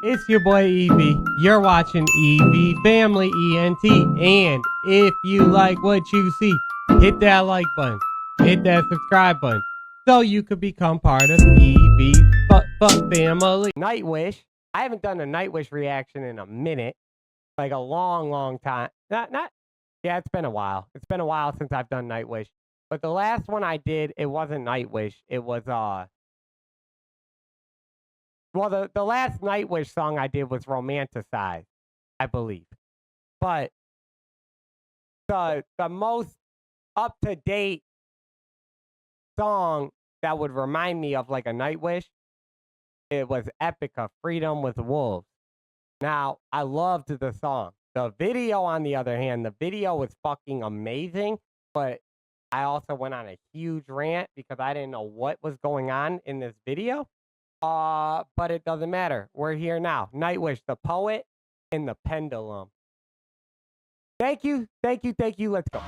It's your boy Evie. You're watching EV Family ENT. And if you like what you see, hit that like button. Hit that subscribe button. So you could become part of EV's family. Nightwish. I haven't done a Nightwish reaction in a minute. Like a long time. Yeah, it's been a while. It's been a while since I've done Nightwish. But the last one I did, it wasn't Nightwish. It was well, the last Nightwish song I did was Romanticize, I believe. But the most up-to-date song that would remind me of like a Nightwish, it was Epica, Freedom with Wolves. Now, I loved the song. The video, on the other hand, the video was fucking amazing, but I also went on a huge rant because I didn't know what was going on in this video. But it doesn't matter. We're here now. Nightwish, the poet, and the pendulum. Thank you. Let's go.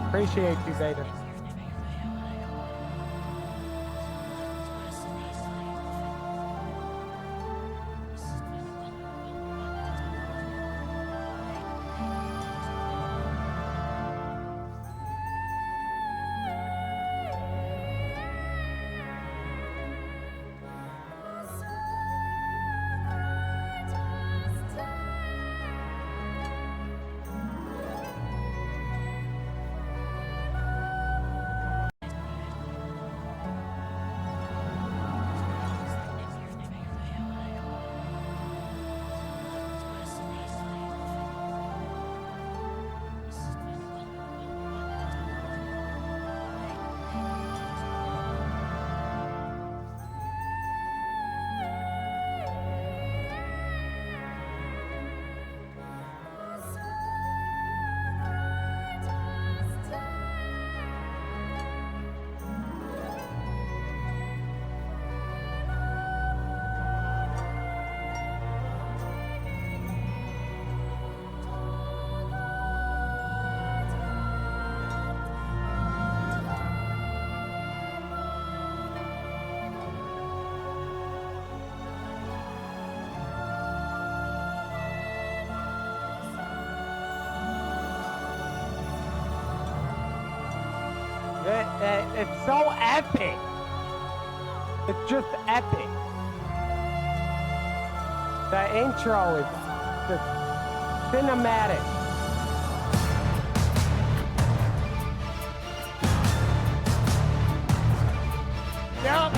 Appreciate you, Vader. It's so epic. It's just epic. The intro is just cinematic. Yep.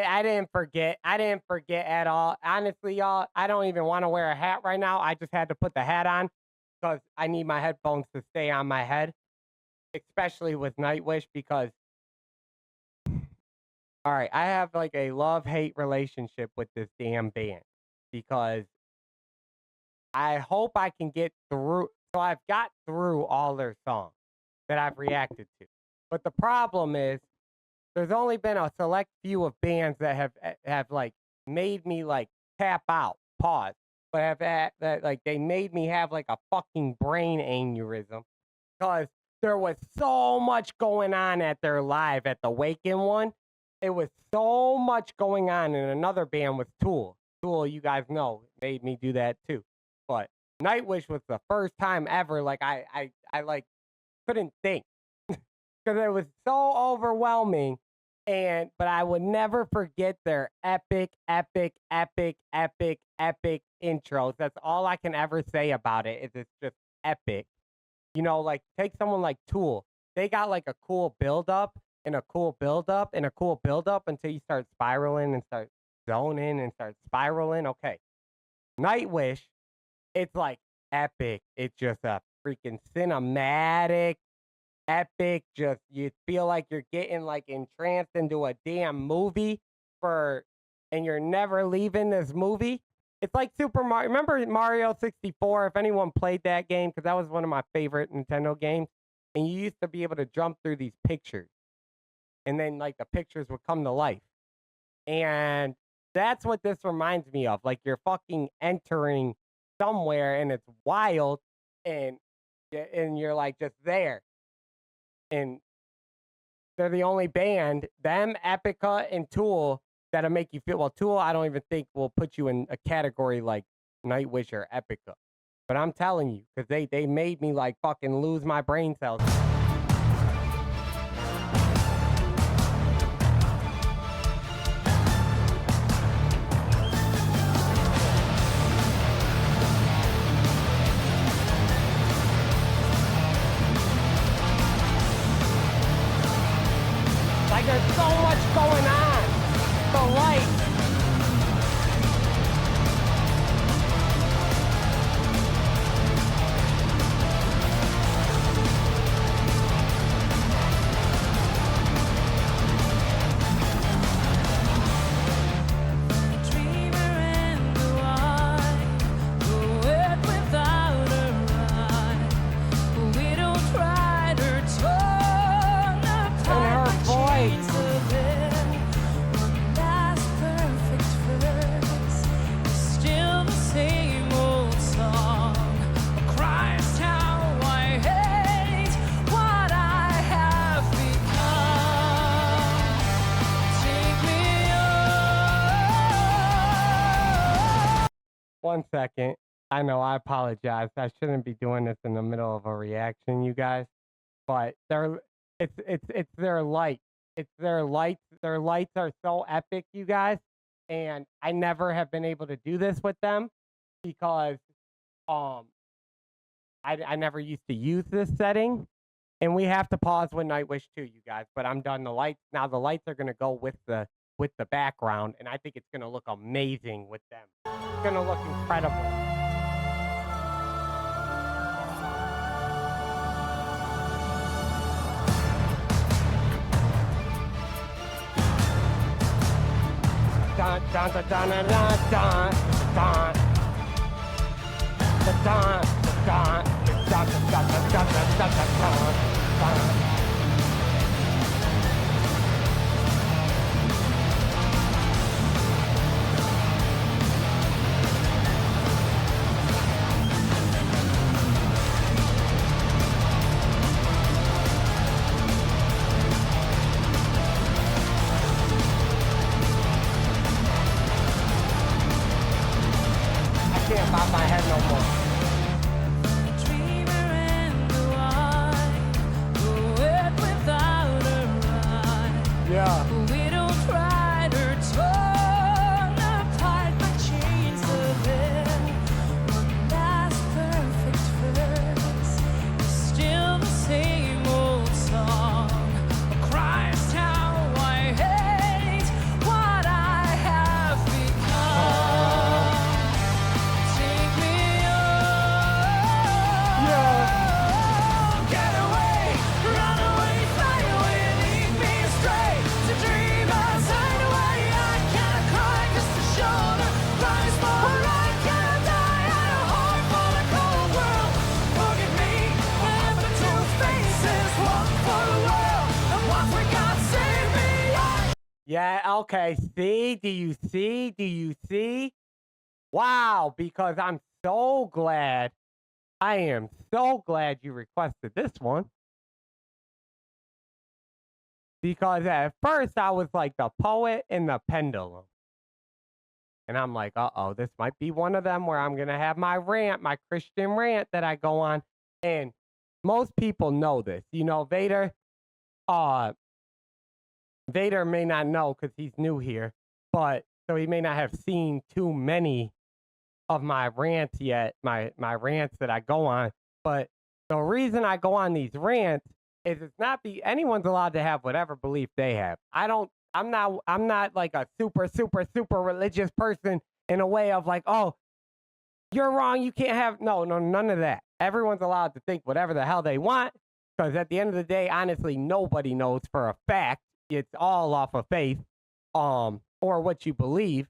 I didn't forget. I didn't forget at all. Honestly, y'all, I don't even want to wear a hat right now. I just had to put the hat on because I need my headphones to stay on my head, especially with Nightwish because, all right, I have like a love-hate relationship with this damn band because I hope I can get through. So I've got through all their songs that I've reacted to. But the problem is, there's only been a select few of bands that have like made me like tap out, pause, but have that like they made me have like a fucking brain aneurysm because there was so much going on at their live at the Waken one. It was so much going on, and another band was Tool. Tool, you guys know, made me do that too. But Nightwish was the first time ever like I like couldn't think because it was so overwhelming. But I would never forget their epic intros. That's all I can ever say about it. Is it's just epic. You know, like take someone like Tool. They got like a cool build up, in a cool build-up, until you start spiraling and start zoning and start spiraling. Okay. Nightwish, it's like epic. It's just a freaking cinematic, epic. Just you feel like you're getting like entranced into a damn movie and you're never leaving this movie. It's like Super Mario. Remember Mario 64? If anyone played that game, because that was one of my favorite Nintendo games, and you used to be able to jump through these pictures, and then like the pictures would come to life, and that's what this reminds me of. Like you're fucking entering somewhere, and it's wild, and you're like just there, and they're the only band, them, Epica, and Tool, that'll make you feel. Well, Tool, I don't even think will put you in a category like Nightwish or Epica. But I'm telling you, because they made me like fucking lose my brain cells. Like there's so much going on. The light. One second. I know, I apologize. I shouldn't be doing this in the middle of a reaction, you guys. But it's their light. It's their lights. Their lights are so epic, you guys. And I never have been able to do this with them because I never used to use this setting. And we have to pause with Nightwish too, you guys. But I'm done. The lights are gonna go with the background, and I think it's gonna look amazing with them. It's gonna look incredible. Dun dun dun dun dun dun dun dun dun dun dun. Can't bob my head no more. Yeah. We don't ride or torn apart by chains of it. One last perfect verse is still the same old song. Christ, how I hate what I have become. Take me home. Yeah. Get away, run away, fly away, lead me astray. To dream outside away, I can't cry, just a shoulder cries more. I can't die at a heart full of cold world. Forgive me, and the two faces, one for the world, and one for God save me. Yeah, okay, see? Do you see? Do you see? Wow, because I'm so glad. I am so glad you requested this one. Because at first I was like the poet and the pendulum. And I'm like, uh-oh, this might be one of them where I'm going to have my rant, my Christian rant that I go on. And most people know this. You know, Vader may not know because he's new here. But so he may not have seen too many of my rants yet, my rants that I go on. But the reason I go on these rants is it's not anyone's allowed to have whatever belief they have. I'm not like a super religious person in a way of like, oh, you're wrong, you can't have, no, none of that. Everyone's allowed to think whatever the hell they want, because at the end of the day, honestly, nobody knows for a fact. It's all off of faith, or what you believe.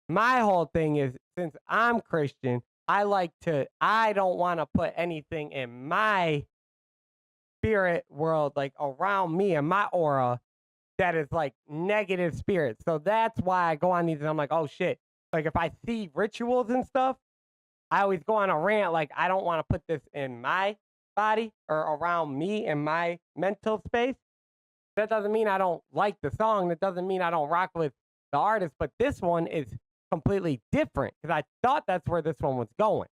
My whole thing is, since I'm Christian, I don't want to put anything in my spirit world, like around me and my aura, that is like negative spirits. So that's why I go on these and I'm like, oh shit. Like if I see rituals and stuff, I always go on a rant, like I don't want to put this in my body or around me in my mental space. That doesn't mean I don't like the song. That doesn't mean I don't rock with the artist. But this one is completely different because I thought that's where this one was going,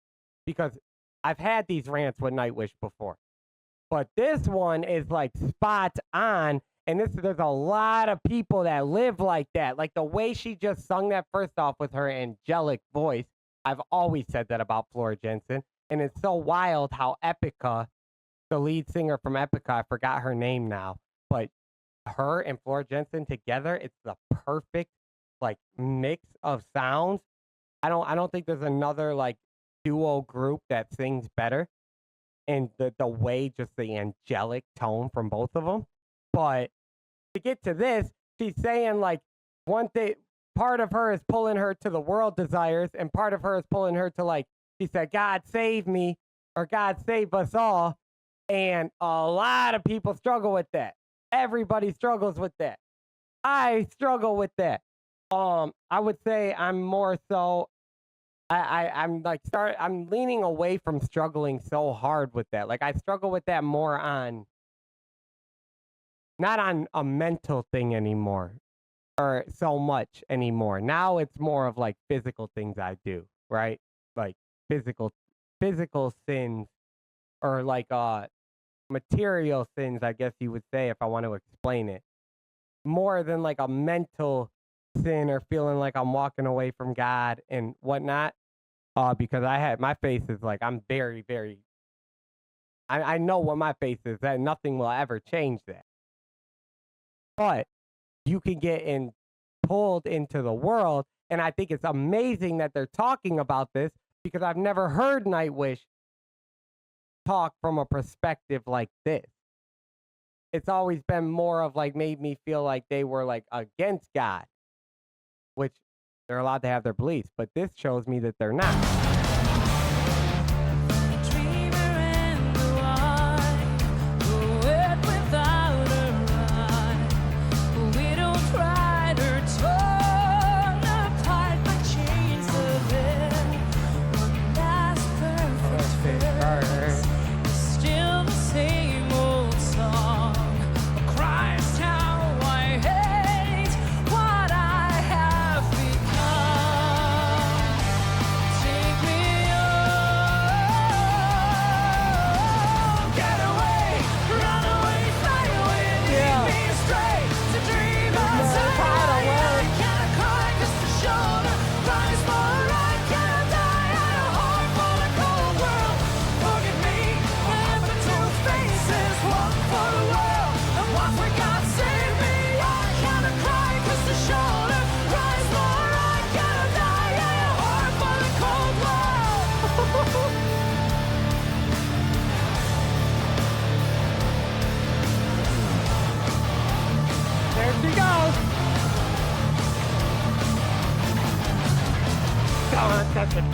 because I've had these rants with Nightwish before. But this one is like spot on. And there's a lot of people that live like that. Like the way she just sung that first off with her angelic voice. I've always said that about Flora Jensen. And it's so wild how Epica, the lead singer from Epica, I forgot her name now, but her and Flora Jensen together, it's the perfect like mix of sounds. I don't think there's another like duo group that sings better. And the way, just the angelic tone from both of them. But to get to this, she's saying like one thing, part of her is pulling her to the world desires, and part of her is pulling her to like, she said, God save me, or God save us all. And a lot of people struggle with that. Everybody struggles with that. I struggle with that. I would say I'm more so, I'm leaning away from struggling so hard with that. Like I struggle with that more on, not on a mental thing anymore, or so much anymore. Now it's more of like physical things I do, right? Like physical sins, or like material sins, I guess you would say, if I want to explain it, more than like a mental sin or feeling like I'm walking away from God and whatnot. Because my face is like, I'm very, very, I know what my face is, that nothing will ever change that. But you can get pulled into the world, and I think it's amazing that they're talking about this, because I've never heard Nightwish talk from a perspective like this. It's always been more of like, made me feel like they were like against God, which they're allowed to have their beliefs, but this shows me that they're not.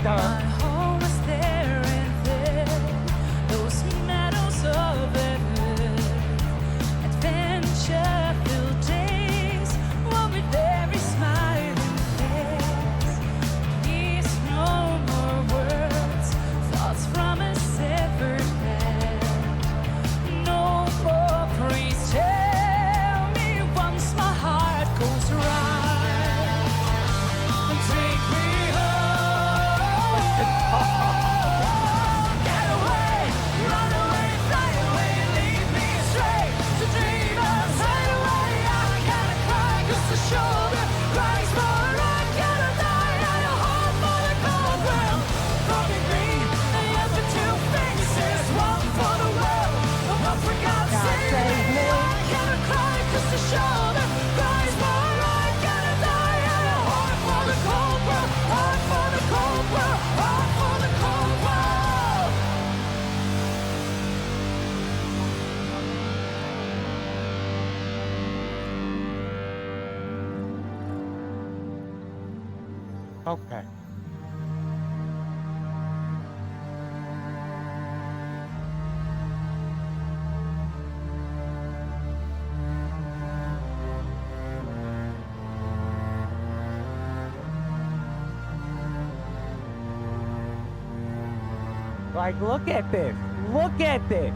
My home was there and there, those meadows of heaven, adventure-filled days, one with every smiling face. These no more words, thoughts from a severed hand. No more praise, tell me once my heart goes right, and take me home. Okay. Like, look at this. Look at this.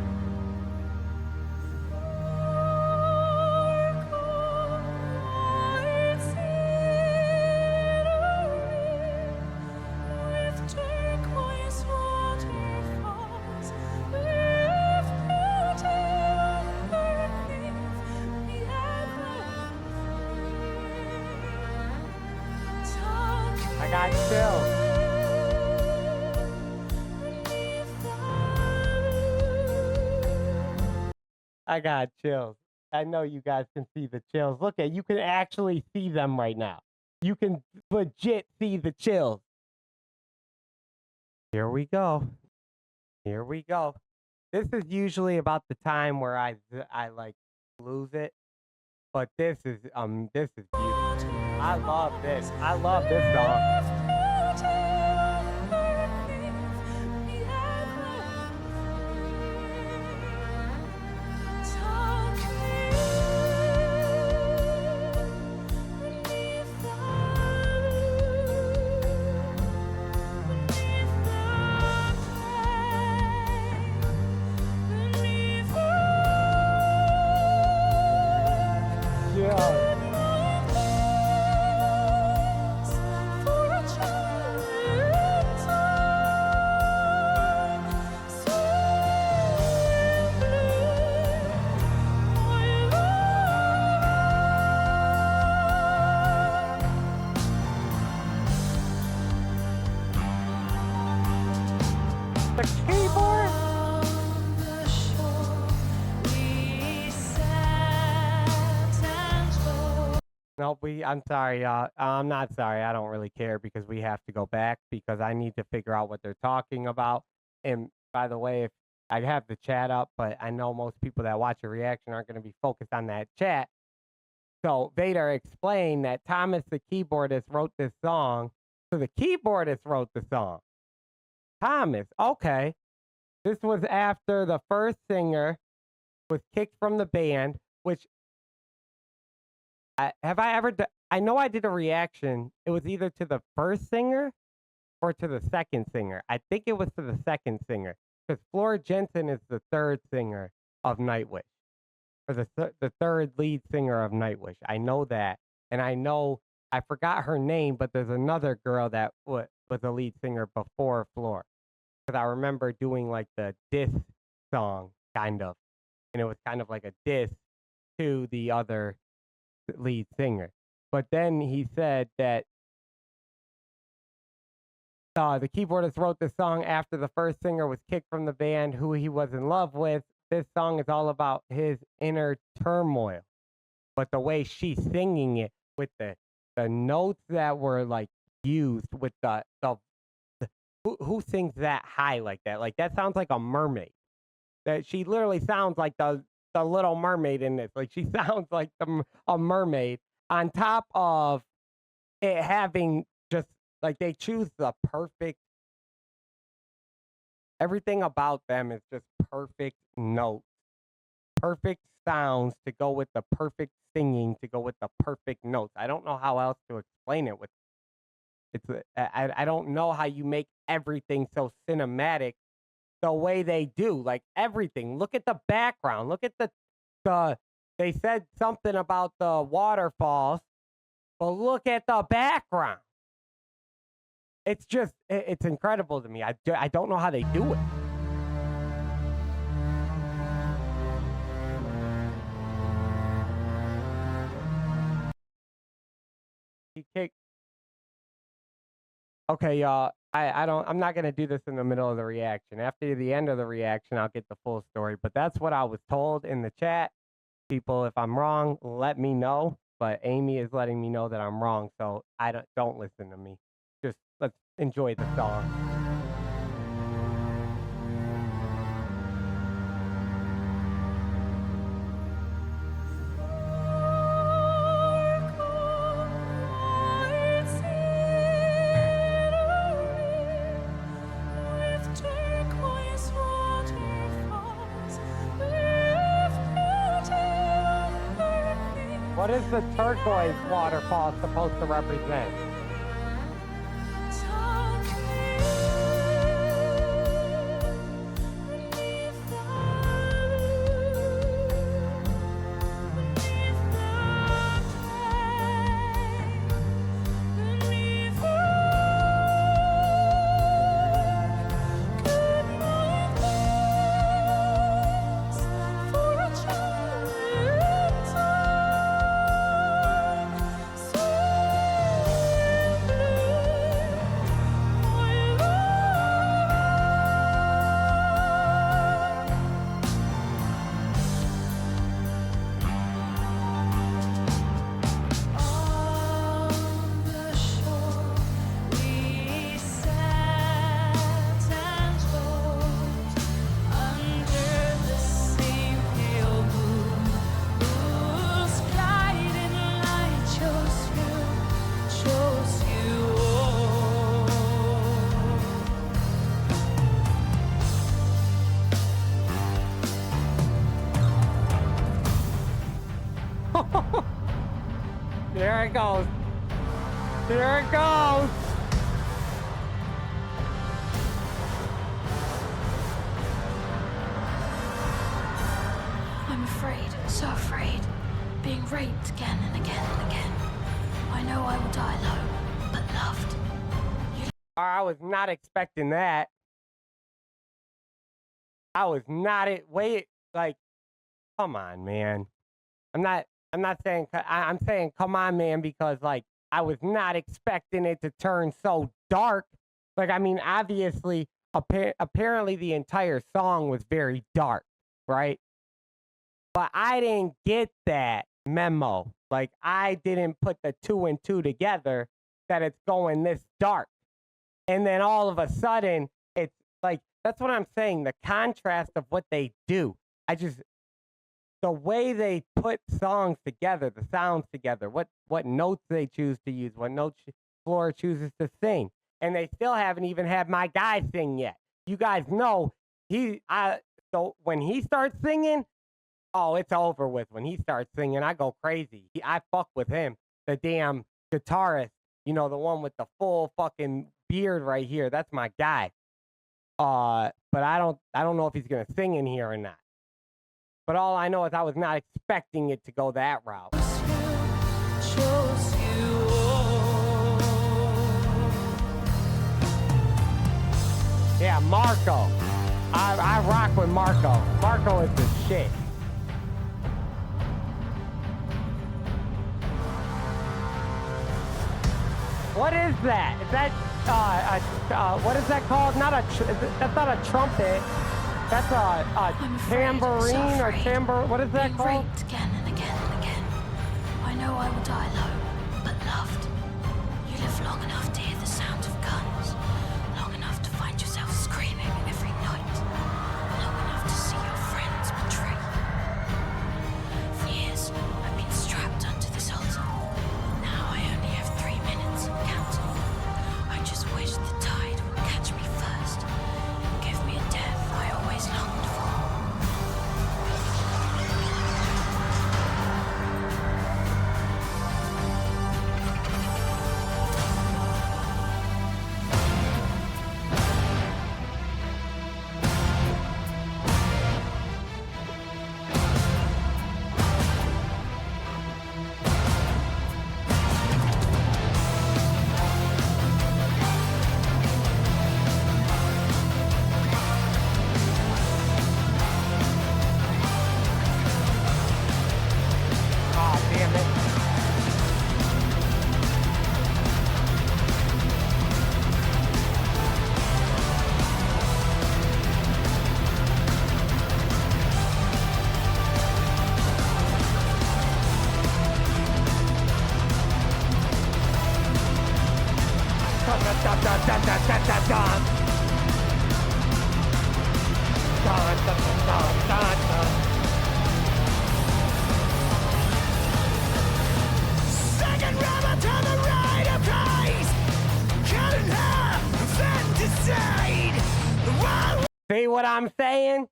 I got chills. I got chills. I know you guys can see the chills. Look at, you can actually see them right now. You can legit see the chills. Here we go. Here we go. This is usually about the time where I like lose it, but this is beautiful. I love this. I love this song. The keyboard. Nope, I'm sorry, y'all. I'm not sorry. I don't really care because we have to go back because I need to figure out what they're talking about. And by the way, if I have the chat up, but I know most people that watch a reaction aren't going to be focused on that chat. So Vader explained that Thomas, the keyboardist, wrote this song. So the keyboardist wrote the song. Thomas, okay. This was after the first singer was kicked from the band, which I know I did a reaction. It was either to the first singer or to the second singer. I think it was to the second singer because Flora Jensen is the third singer of Nightwish, or the third lead singer of Nightwish. I know that, and I know I forgot her name, but there's another girl that was the lead singer before Flora. Because I remember doing like the diss song, kind of, and it was kind of like a diss to the other lead singer. But then he said that the keyboardist wrote this song after the first singer was kicked from the band who he was in love with. This song is all about his inner turmoil. But the way she's singing it with the notes that were like used with the who sings that high like that? Like that sounds like a mermaid. That she literally sounds like the Little Mermaid in this. Like she sounds like a mermaid on top of it having just like they choose the perfect. Everything about them is just perfect notes, perfect sounds to go with the perfect singing to go with the perfect notes. I don't know how else to explain it with. I don't know how you make everything so cinematic the way they do. Like everything. Look at the background. Look at the they said something about the waterfalls, but look at the background. It's just it's incredible to me. I don't know how they do it. He kicked. Okay, y'all. I'm not gonna do this in the middle of the reaction. After the end of the reaction, I'll get the full story. But that's what I was told in the chat. People, if I'm wrong, let me know. But Amy is letting me know that I'm wrong, so I don't listen to me. Just let's enjoy the song. What is the turquoise waterfall supposed to represent? There it goes. There it goes. I'm afraid, so afraid, being raped again and again and again. I know I will die alone, but loved. I was not expecting that. I was not wait, like, come on, man. I'm not saying, I'm saying come on, man, because like I was not expecting it to turn so dark. Like, I mean, obviously, apparently the entire song was very dark, right? But I didn't get that memo. Like, I didn't put the 2 and 2 together that it's going this dark. And then all of a sudden, it's like, that's what I'm saying. The contrast of what they do. The way they put songs together, the sounds together, what notes they choose to use, what notes Flora chooses to sing. And they still haven't even had my guy sing yet. You guys know, so when he starts singing, oh, it's over with. When he starts singing, I go crazy. I fuck with him. The damn guitarist, you know, the one with the full fucking beard right here. That's my guy. But I don't know if he's gonna sing in here or not. But all I know is I was not expecting it to go that route. Yeah, Marco. I rock with Marco. Marco is the shit. What is that? Is that what is that called? That's not a trumpet. That's a tambourine or timbre. What is that called? Raped again and again and again. I know I will die alone, but loved. You live long enough to hear the sound of guns, long enough to find yourself screaming every night, long enough to see your friends betray you. For years, I've been strapped onto this altar. Now I only have 3 minutes and counting. I just wish the tide would catch me first and give me a death I always longed for. See what I'm saying?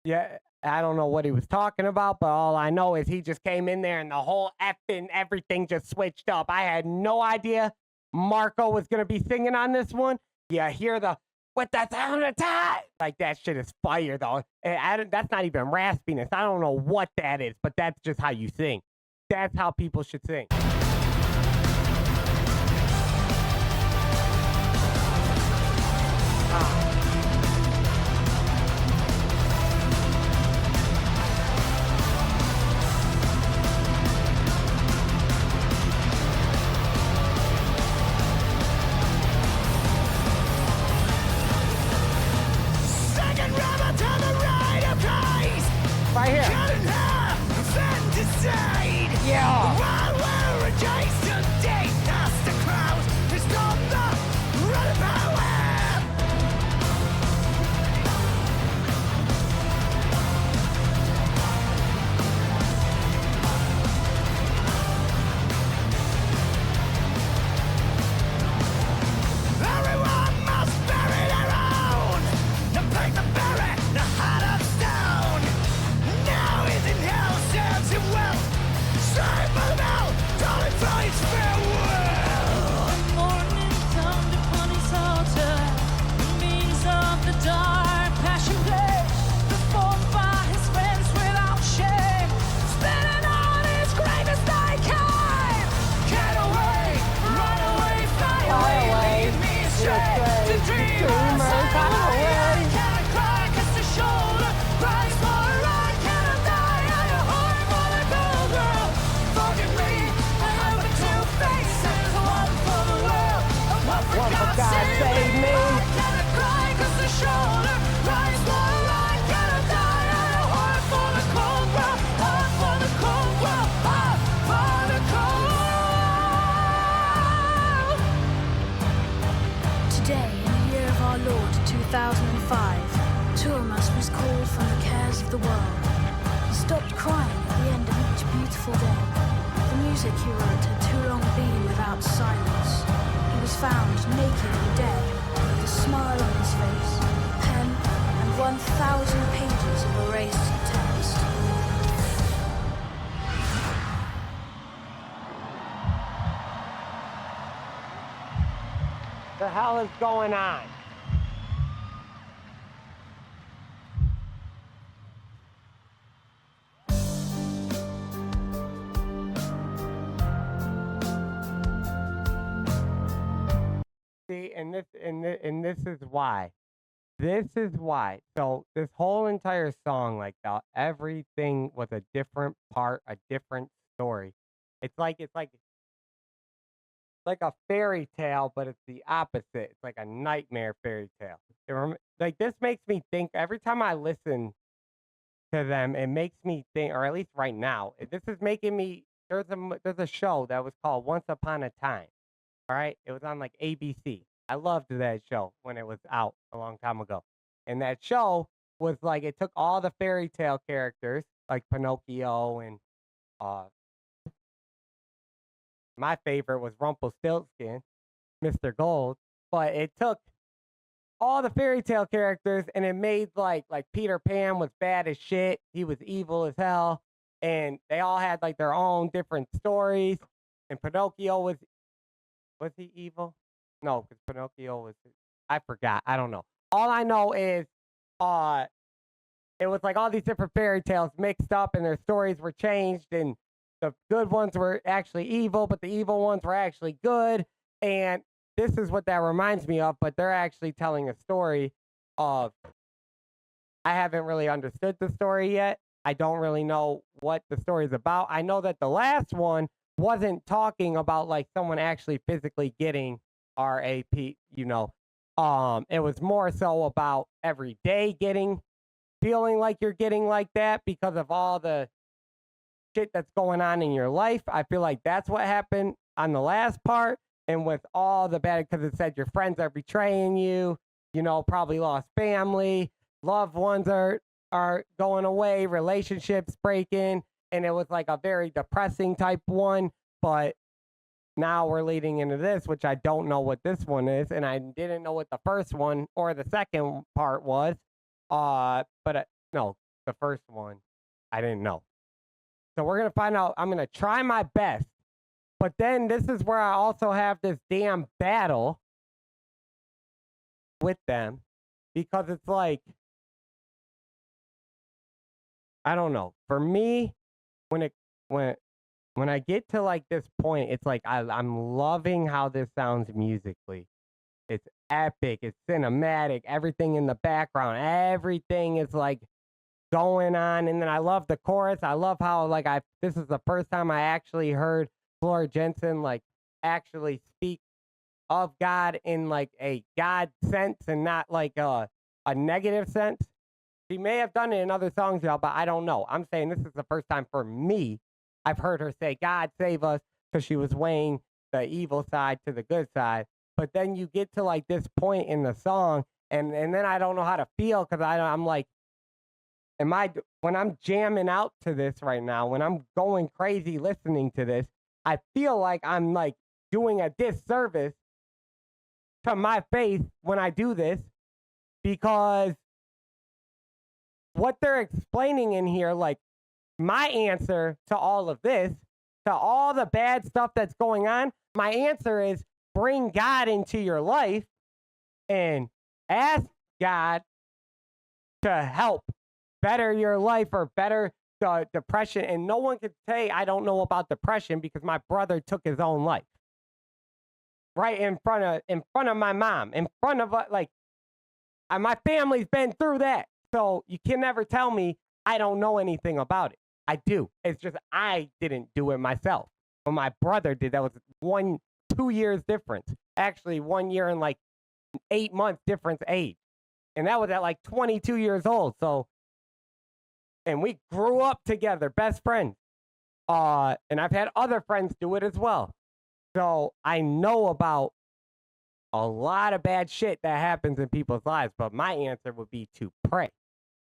Yeah, I don't know what he was talking about, but all I know is he just came in there and the whole effing everything just switched up. I had no idea Marco was going to be singing on this one. You hear the, with the sound of time. Like, that shit is fire, though. That's not even raspiness. I don't know what that is, but that's just how you sing. That's how people should sing. Right here. Yeah. While we're adjacent, deep past the crowd, it's not the run power. Everyone must bury their own. No pain to bury, no heart of stone. Now he's in hell, serves him well. Save by the bell, calling for his farewell. Morning thunder upon his altar, the means of the dark passion play, performed by his friends without shame, spinning on his grave as they came. Get away, run away, fly away, leave me astray to dreamers highway. Can I cry 'cause the shoulder cries for a ride? Can I die on your heart for the cold girl? Forgive me, I have but two faces, one for the world and one for God save me. Can I cry 'cause the shoulder cries for a ride? Can I die on your heart for the cold world? Heart for the cold world, heart for the cold world. Today, in the year of our Lord 2005, two of us was called from the cares of the world. He stopped crying at the end of each beautiful day. The music he wrote had too long been without silence. He was found naked and dead, with a smile on his face, a pen, and 1,000 pages of erased text. The hell is going on? See, and this is why. This is why. So this whole entire song, like everything was a different part, a different story. It's like a fairy tale, but it's the opposite. It's like a nightmare fairy tale. Like, this makes me think every time I listen to them, it makes me think, or at least right now, this is making me. There's a show that was called Once Upon a Time. All right, it was on like ABC. I loved that show when it was out a long time ago, and that show was like, it took all the fairy tale characters like Pinocchio and my favorite was Rumpelstiltskin, Mr. Gold, but it took all the fairy tale characters and it made like Peter Pan was bad as shit. He was evil as hell, and they all had like their own different stories. And Pinocchio was he evil? No, because Pinocchio was, I forgot. I don't know. All I know is it was like all these different fairy tales mixed up and their stories were changed, and the good ones were actually evil, but the evil ones were actually good. And this is what that reminds me of, but they're actually telling a story of, I haven't really understood the story yet. I don't really know what the story is about. I know that the last one wasn't talking about like someone actually physically getting RAP, you know. It was more so about every day feeling like you're getting like that because of all the shit that's going on in your life. I feel like that's what happened on the last part. And with all the bad, because it said your friends are betraying you, you know, probably lost family, loved ones are going away, relationships breaking, and it was like a very depressing type one. But now we're leading into this, which I don't know what this one is, and I didn't know what the first one or the second part was. No, the the first one, I didn't know. So we're going to find out. I'm going to try my best. But then this is where I also have this damn battle with them because it's like, I don't know. For me, when I get to like this point, it's like I'm loving how this sounds musically. It's epic. It's cinematic. Everything in the background. Everything is like going on. And then I love the chorus. I love how like this is the first time I actually heard Flora Jensen like actually speak of God in like a God sense and not like a negative sense. She may have done it in other songs, y'all, but I don't know. I'm saying this is the first time for me I've heard her say, God save us, because she was weighing the evil side to the good side. But then you get to like this point in the song, and then I don't know how to feel because I'm like, when I'm jamming out to this right now, when I'm going crazy listening to this, I feel like I'm like doing a disservice to my faith when I do this, because what they're explaining in here, like my answer to all of this, to all the bad stuff that's going on, my answer is bring God into your life and ask God to help better your life or better the depression. And no one could say I don't know about depression because my brother took his own life right in front of my mom, in front of like my family's been through that. So you can never tell me I don't know anything about it. I do. It's just I didn't do it myself. But my brother did. That was 2 years difference. Actually, 1 year and like 8 months difference age. And that was at like 22 years old. So, and we grew up together, best friends. And I've had other friends do it as well. So I know about a lot of bad shit that happens in people's lives, but my answer would be to pray.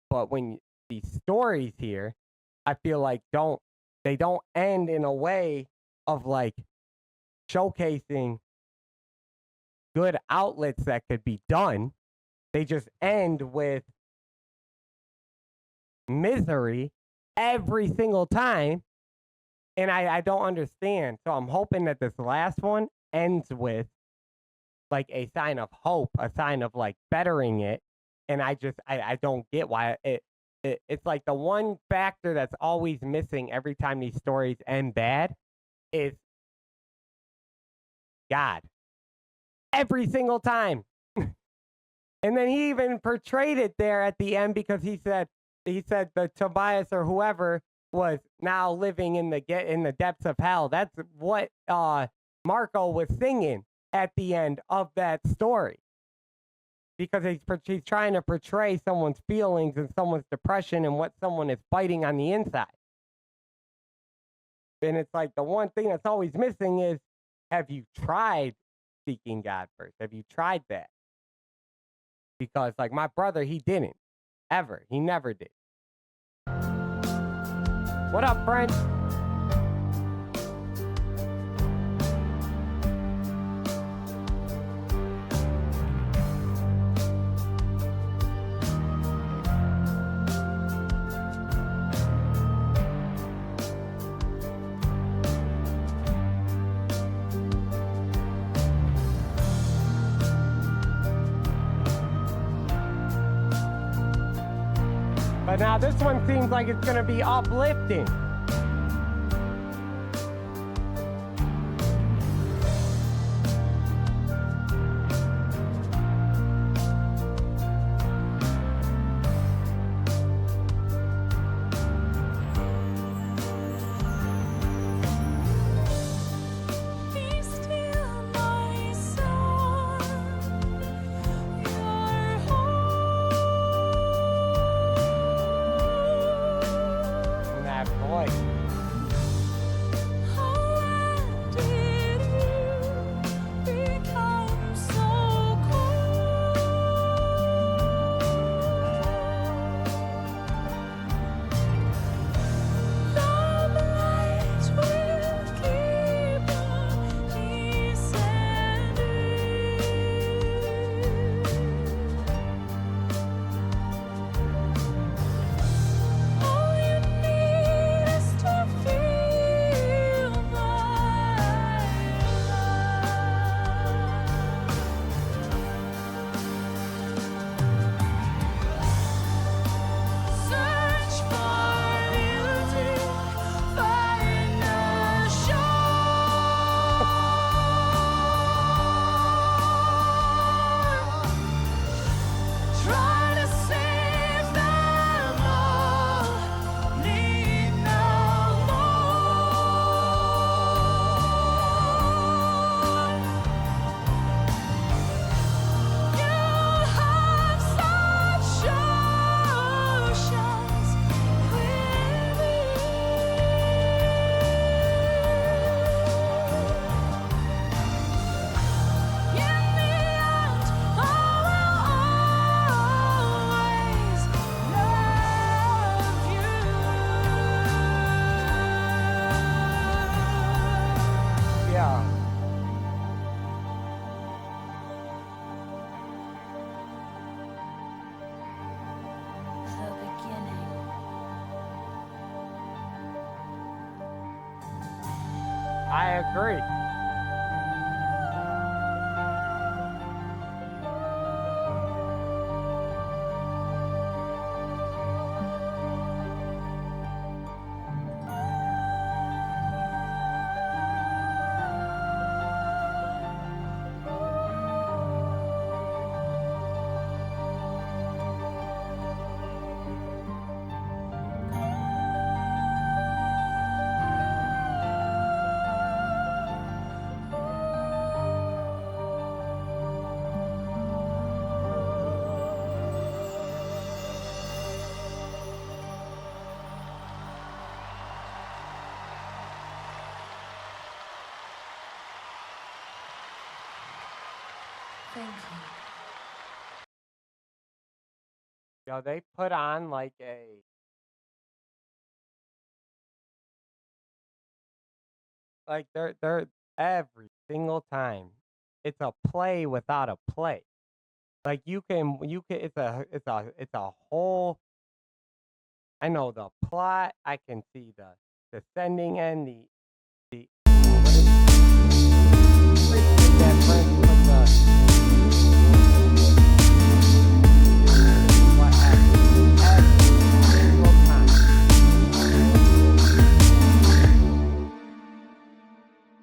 But when these stories here, I feel like they don't end in a way of like showcasing good outlets that could be done. They just end with misery every single time. And I don't understand. So I'm hoping that this last one ends with like a sign of hope, a sign of like bettering it. And I don't get why it's like the one factor that's always missing every time these stories end bad is God. Every single time. And then he even portrayed it there at the end because he said the Tobias or whoever was now living in the depths of hell. That's what Marco was singing at the end of that story. Because he's trying to portray someone's feelings and someone's depression and what someone is fighting on the inside. And it's like the one thing that's always missing is, have you tried seeking God first? Have you tried that? Because like my brother, he didn't. Ever. He never did. What up, friend? But now this one seems like it's going to be uplifting. I agree. Thank you. Yo, they put on like they're every single time. It's a play without a play. Like you can it's a whole. I know the plot. I can see the sending and the what is that French with what happens every single time.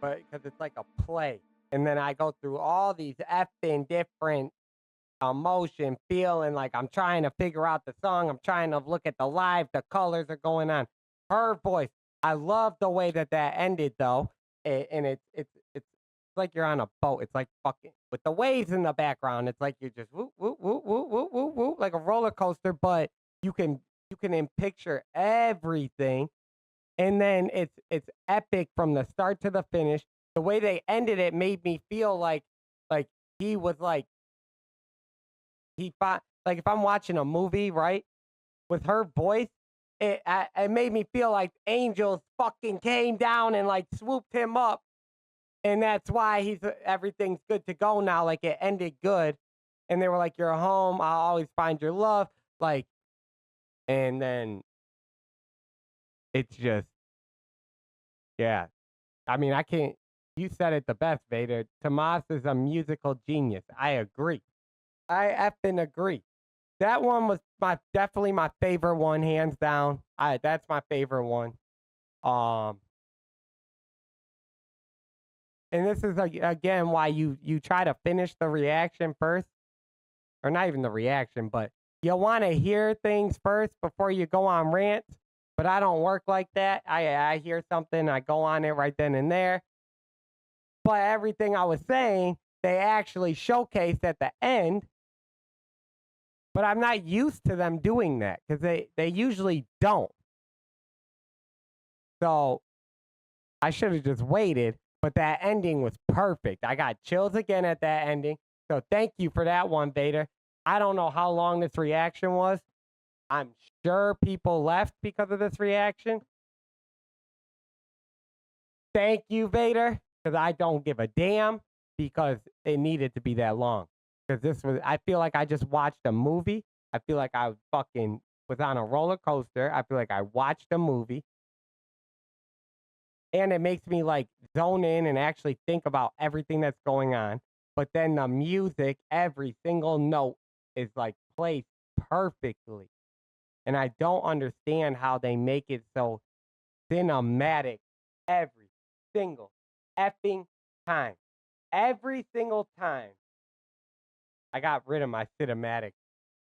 But because it's like a play, and then I go through all these effing different emotion, feeling like I'm trying to figure out the song. I'm trying to look at the live, the colors are going on. Her voice. I love the way that ended though, and it's like you're on a boat. It's like fucking with the waves in the background. It's like you're just woo woo woo woo woo woo woo like a roller coaster, but you can picture everything, and then it's epic from the start to the finish. The way they ended it made me feel like he was like he fought like if I'm watching a movie, right, with her voice, it made me feel like angels fucking came down and like swooped him up, and that's why everything's good to go now. Like it ended good, and they were like, "You're home. I'll always find your love." Like, and then it's just yeah. I mean, I can't. You said it the best, Vader. Tomas is a musical genius. I agree. I effing agree. That one was definitely my favorite one, hands down. That's my favorite one. Um, and this is like again why you try to finish the reaction first, or not even the reaction, but you want to hear things first before you go on rants. But I don't work like that. I hear something, I go on it right then and there. But everything I was saying, they actually showcased at the end. But I'm not used to them doing that because they usually don't. So I should have just waited, but that ending was perfect. I got chills again at that ending. So thank you for that one, Vader. I don't know how long this reaction was. I'm sure people left because of this reaction. Thank you, Vader, because I don't give a damn because it needed to be that long. Because I feel like I just watched a movie. I feel like I fucking was on a roller coaster. I feel like I watched a movie. And it makes me like zone in and actually think about everything that's going on. But then the music, every single note is like placed perfectly. And I don't understand how they make it so cinematic every single effing time. Every single time. I got rid of my cinematic.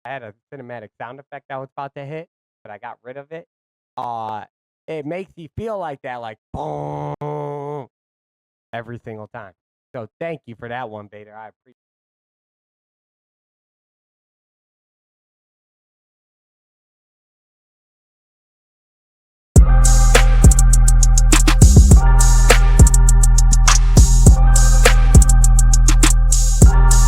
I had a cinematic sound effect I was about to hit, but I got rid of it. It makes you feel like that, like boom, every single time. So thank you for that one, Vader. I appreciate it.